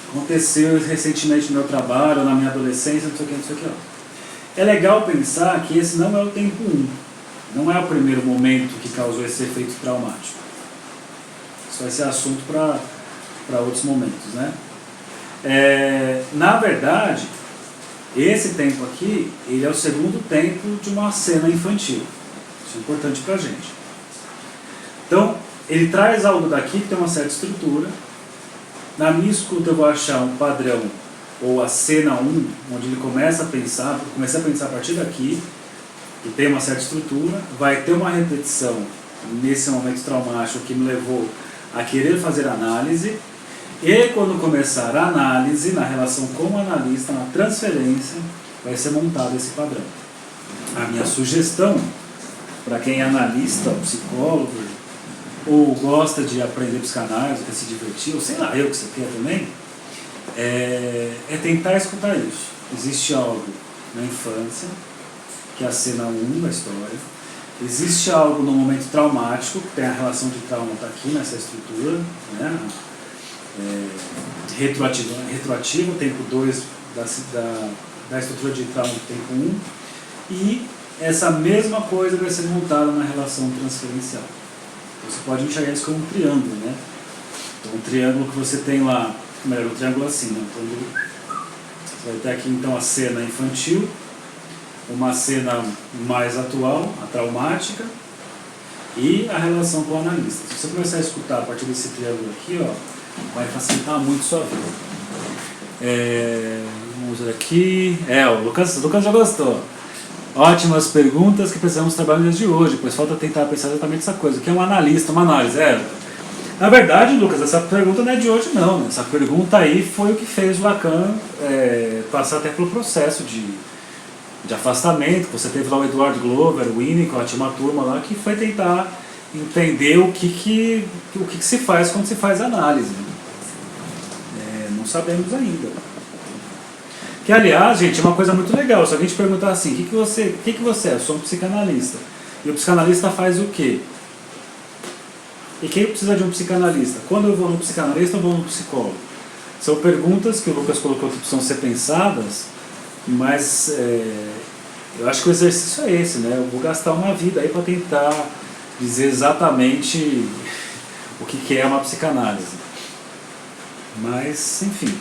Aconteceu recentemente no meu trabalho, na minha adolescência, não sei o que. É legal pensar que esse não é o tempo 1. Não é o primeiro momento que causou esse efeito traumático. Isso vai ser assunto para outros momentos, né? Na verdade, esse tempo aqui, ele é o segundo tempo de uma cena infantil. Isso é importante para a gente. Então, ele traz algo daqui que tem uma certa estrutura. Na minha escuta eu vou achar um padrão ou a cena 1, onde ele começa a pensar, comecei a pensar a partir daqui, e tem uma certa estrutura, vai ter uma repetição nesse momento traumático que me levou a querer fazer análise, e quando começar a análise, na relação com o analista, na transferência, vai ser montado esse padrão. A minha sugestão, para quem é analista, psicólogo, ou gosta de aprender psicanálise, quer se divertir, ou sei lá, eu que você quer também, é tentar escutar isso. Existe algo na infância, que é a cena 1 da história. Existe algo no momento traumático, que tem a relação de trauma está aqui nessa estrutura, né? Retroativo, tempo 2 da estrutura de trauma do tempo 1. E essa mesma coisa vai ser montada na relação transferencial. Você pode enxergar isso como um triângulo, né? Então, um triângulo que você tem lá, melhor, um triângulo assim, né? Então, você vai ter aqui então a cena infantil, uma cena mais atual, a traumática, e a relação com o analista. Se você começar a escutar a partir desse triângulo aqui, ó, vai facilitar muito sua vida. Vamos ver aqui. O Lucas já gostou. Ótimas perguntas que precisamos trabalhar nos dias de hoje, pois falta tentar pensar exatamente essa coisa. O que é um analista, uma análise? Na verdade, Lucas, essa pergunta não é de hoje não. Essa pergunta aí foi o que fez o Lacan passar até pelo processo de afastamento. Você teve lá o Edward Glover, o Winnicott, uma turma lá que foi tentar entender o que se faz quando se faz análise. Não sabemos ainda. Que, aliás, gente, é uma coisa muito legal. Se alguém te perguntar assim, o que você é? Eu sou um psicanalista. E o psicanalista faz o quê? E quem precisa de um psicanalista? Quando eu vou no psicanalista, eu vou no psicólogo. São perguntas que o Lucas colocou que precisam ser pensadas, mas eu acho que o exercício é esse, né? Eu vou gastar uma vida aí para tentar dizer exatamente o que é uma psicanálise. Mas, enfim,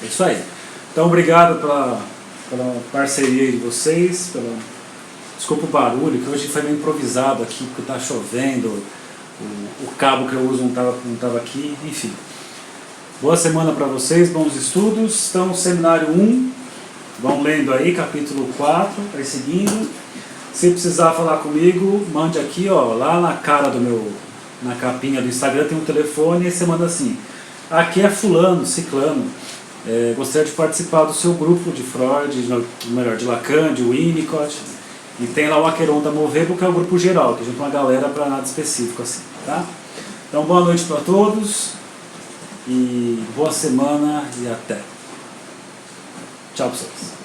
é isso aí. Então, obrigado pela parceria de vocês, desculpa o barulho, que hoje foi meio improvisado aqui, porque está chovendo, o cabo que eu uso não estava aqui, enfim. Boa semana para vocês, bons estudos. Então, seminário 1, vão lendo aí, capítulo 4, vai seguindo. Se precisar falar comigo, mande aqui, ó, lá na cara na capinha do Instagram tem um telefone e você manda assim: aqui é fulano, ciclano, gostaria de participar do seu grupo de Freud, de Lacan, de Winnicott, e tem lá o Aqueron da Movebo, que é o grupo geral, que junta uma galera para nada específico assim, tá? Então, boa noite para todos, e boa semana e até. Tchau para vocês.